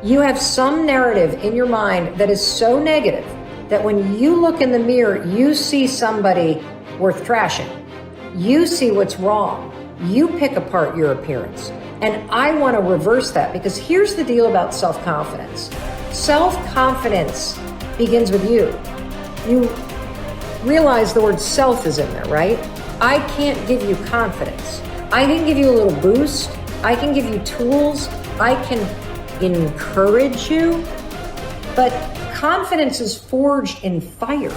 You have some narrative in your mind that is so negative that when you look in the mirror, you see somebody worth trashing. You see what's wrong. You pick apart your appearance. And I want to reverse that, because here's the deal about self-confidence. Self-confidence begins with you. You realize the word self is in there, right? I can't give you confidence. I can give you a little boost. I can give you tools. I can encourage you. But confidence is forged in fire.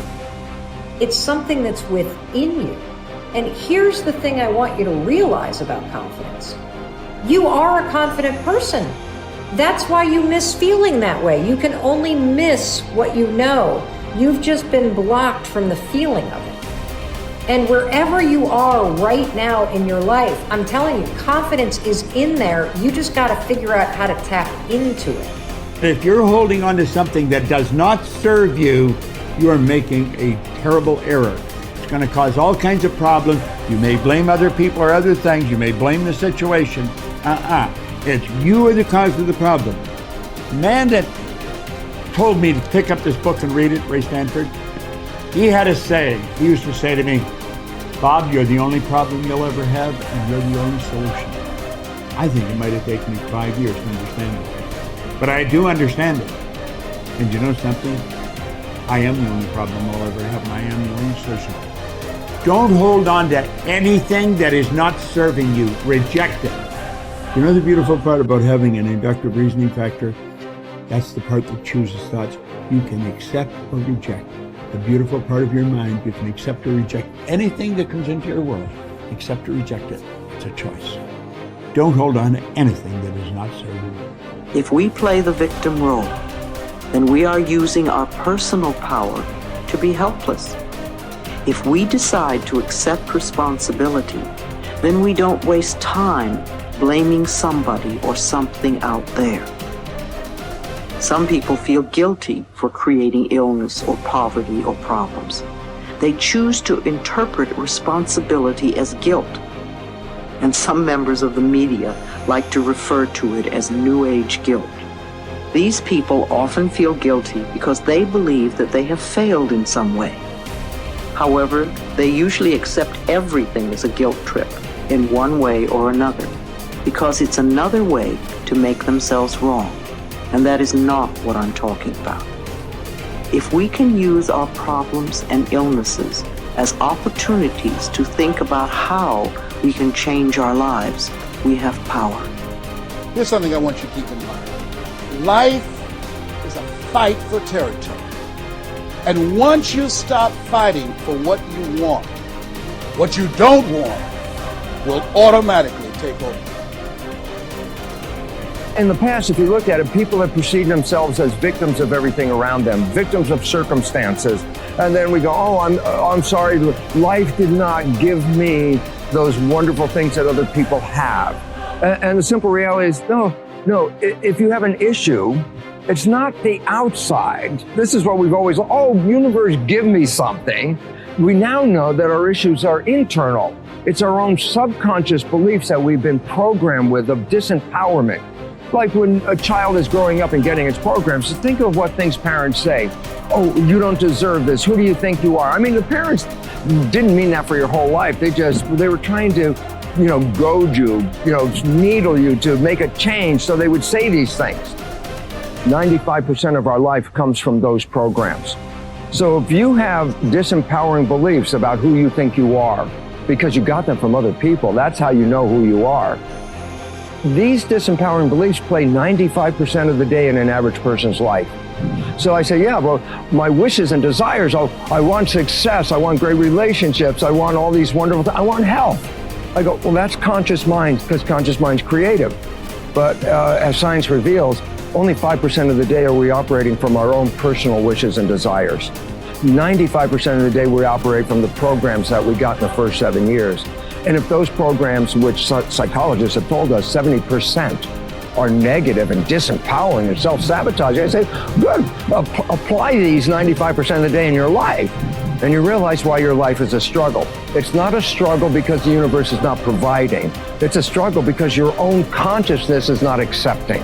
It's something that's within you. And here's the thing I want you to realize about confidence. You are a confident person. That's why you miss feeling that way. You can only miss what you know. You've just been blocked from the feeling of it. And wherever you are right now in your life, I'm telling you, confidence is in there. You just got to figure out how to tap into it. If you're holding on to something that does not serve you, you are making a terrible error. It's going to cause all kinds of problems. You may blame other people or other things. You may blame the situation. It's you are the cause of the problem. The man that told me to pick up this book and read it, Ray Stanford, he had a saying. He used to say to me, Bob, you're the only problem you'll ever have, and you're the only solution. I think it might have taken me 5 years to understand it. But I do understand it. And you know something? I am the only problem I'll ever have, and I am the only solution. Don't hold on to anything that is not serving you. Reject it. You know the beautiful part about having an inductive reasoning factor? That's the part that chooses thoughts. You can accept or reject. The beautiful part of your mind, you can accept or reject anything that comes into your world. Accept or reject it. It's a choice. Don't hold on to anything that is not serving you. If we play the victim role, then we are using our personal power to be helpless. If we decide to accept responsibility, then we don't waste time blaming somebody or something out there. Some people feel guilty for creating illness or poverty or problems. They choose to interpret responsibility as guilt. And some members of the media like to refer to it as New Age guilt. These people often feel guilty because they believe that they have failed in some way. However, they usually accept everything as a guilt trip in one way or another, because it's another way to make themselves wrong. And that is not what I'm talking about. If we can use our problems and illnesses as opportunities to think about how we can change our lives, we have power. Here's something I want you to keep in mind. Life is a fight for territory. And once you stop fighting for what you want, what you don't want will automatically take over. In the past, if you look at it, people have perceived themselves as victims of everything around them, victims of circumstances. And then we go, I'm sorry, life did not give me those wonderful things that other people have. And the simple reality is, no, if you have an issue, it's not the outside. This is what we've always, universe, give me something. We now know that our issues are internal. It's our own subconscious beliefs that we've been programmed with of disempowerment. Like when a child is growing up and getting its programs, so think of what things parents say. Oh, you don't deserve this. Who do you think you are? I mean, the parents didn't mean that for your whole life. They were trying to, goad you, needle you to make a change. So they would say these things. 95% of our life comes from those programs. So if you have disempowering beliefs about who you think you are, because you got them from other people, that's how you know who you are. These disempowering beliefs play 95% of the day in an average person's life. So I say, my wishes and desires, I want success, I want great relationships, I want all these wonderful things, I want health. I go, that's conscious mind, because conscious mind's creative. But as science reveals, only 5% of the day are we operating from our own personal wishes and desires. 95% of the day we operate from the programs that we got in the first 7 years. And if those programs, which psychologists have told us 70% are negative and disempowering and self-sabotaging, I say, good, apply these 95% of the day in your life. And you realize why your life is a struggle. It's not a struggle because the universe is not providing. It's a struggle because your own consciousness is not accepting.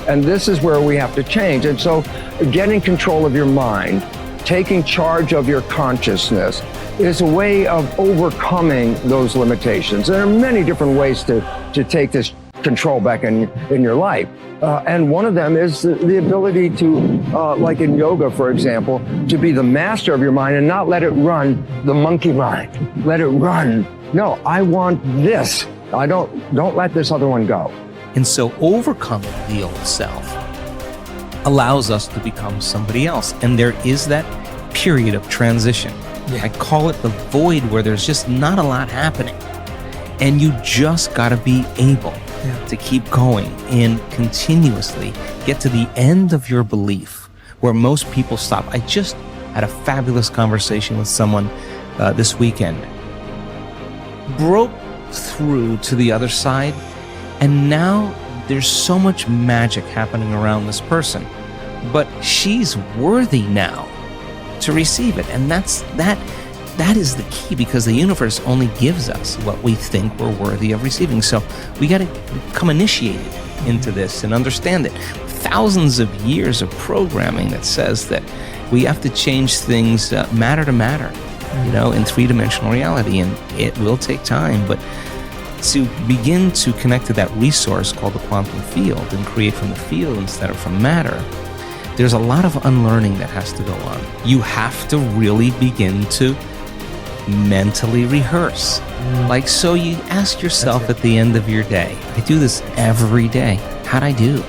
And this is where we have to change. And so getting control of your mind, taking charge of your consciousness is a way of overcoming those limitations. There are many different ways to take this control back in your life. And one of them is the ability to, like in yoga, for example, to be the master of your mind and not let it run the monkey mind. Let it run. No, I want this. Don't let this other one go. And so overcoming the old self allows us to become somebody else. And there is that period of transition. Yeah. I call it the void, where there's just not a lot happening. And you just got to be able to keep going and continuously get to the end of your belief, where most people stop. I just had a fabulous conversation with someone this weekend. Broke through to the other side, and now there's so much magic happening around this person, but she's worthy now to receive it. And that is the key, because the universe only gives us what we think we're worthy of receiving. So we got to become initiated into this and understand it. Thousands of years of programming that says that we have to change things matter to matter, in three-dimensional reality, and it will take time. But to begin to connect to that resource called the quantum field and create from the field instead of from matter, there's a lot of unlearning that has to go on. You have to really begin to mentally rehearse. Like, so you ask yourself at the end of your day, I do this every day. How'd I do?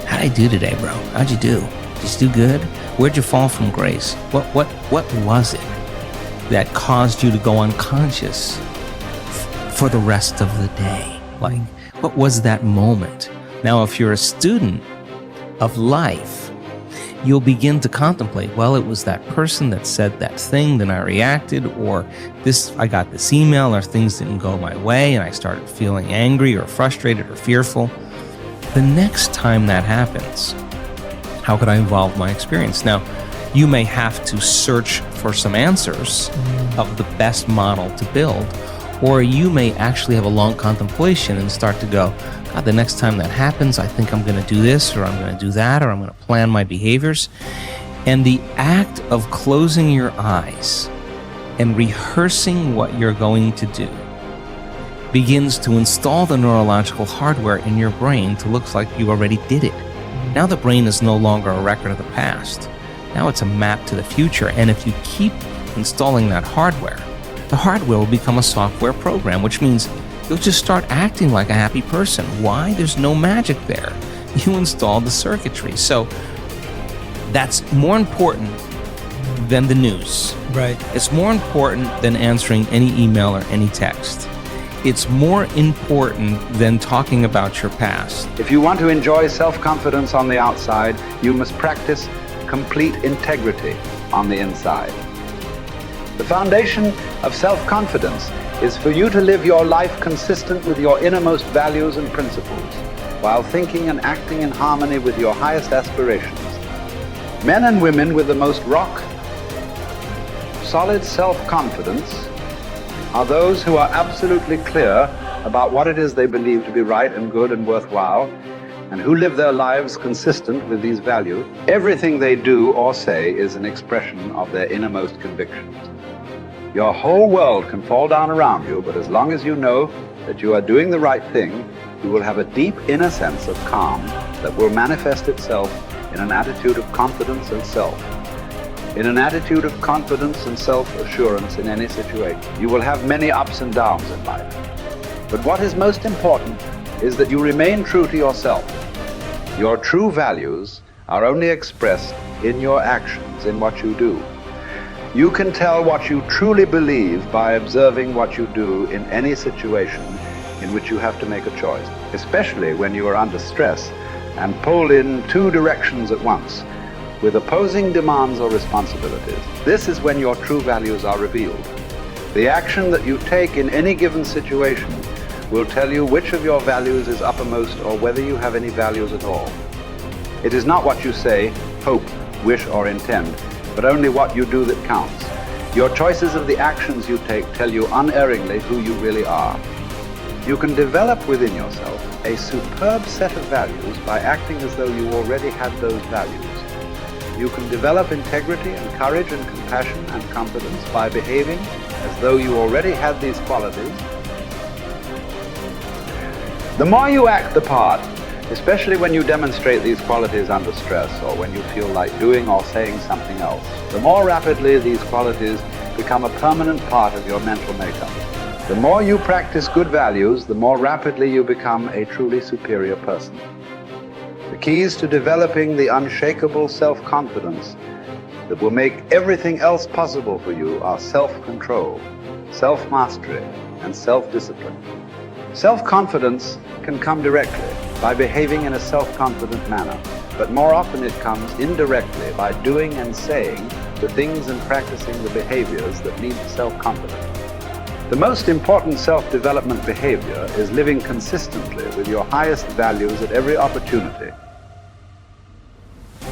How'd I do today, bro? How'd you do? Did you do good? Where'd you fall from grace? What was it that caused you to go unconscious for the rest of the day? Like, what was that moment? Now, if you're a student of life, you'll begin to contemplate, well, it was that person that said that thing, then I reacted, or I got this email, or things didn't go my way, and I started feeling angry or frustrated or fearful. The next time that happens, how could I evolve my experience? Now, you may have to search for some answers of the best model to build, or you may actually have a long contemplation and start to go, God, the next time that happens, I think I'm going to do this, or I'm going to do that, or I'm going to plan my behaviors. And the act of closing your eyes and rehearsing what you're going to do begins to install the neurological hardware in your brain to look like you already did it. Now the brain is no longer a record of the past. Now it's a map to the future. And if you keep installing that hardware, the hardware will become a software program, which means you'll just start acting like a happy person. Why? There's no magic there. You installed the circuitry. So that's more important than the news. Right. It's more important than answering any email or any text. It's more important than talking about your past. If you want to enjoy self-confidence on the outside, you must practice complete integrity on the inside. The foundation of self-confidence is for you to live your life consistent with your innermost values and principles, while thinking and acting in harmony with your highest aspirations. Men and women with the most solid self-confidence are those who are absolutely clear about what it is they believe to be right and good and worthwhile, and who live their lives consistent with these values. Everything they do or say is an expression of their innermost convictions. Your whole world can fall down around you, but as long as you know that you are doing the right thing, you will have a deep inner sense of calm that will manifest itself in an attitude of confidence and self. In an attitude of confidence and self-assurance in any situation. You will have many ups and downs in life. But what is most important is that you remain true to yourself. Your true values are only expressed in your actions, in what you do. You can tell what you truly believe by observing what you do in any situation in which you have to make a choice, especially when you are under stress and pulled in two directions at once, with opposing demands or responsibilities. This is when your true values are revealed. The action that you take in any given situation will tell you which of your values is uppermost or whether you have any values at all. It is not what you say, hope, wish, or intend, but only what you do that counts. Your choices of the actions you take tell you unerringly who you really are. You can develop within yourself a superb set of values by acting as though you already had those values. You can develop integrity and courage and compassion and confidence by behaving as though you already had these qualities. The more you act the part, especially when you demonstrate these qualities under stress or when you feel like doing or saying something else, the more rapidly these qualities become a permanent part of your mental makeup. The more you practice good values, the more rapidly you become a truly superior person. The keys to developing the unshakable self-confidence that will make everything else possible for you are self-control, self-mastery, and self-discipline. Self-confidence can come directly by behaving in a self-confident manner, but more often it comes indirectly by doing and saying the things and practicing the behaviors that lead to self-confidence. The most important self-development behavior is living consistently with your highest values at every opportunity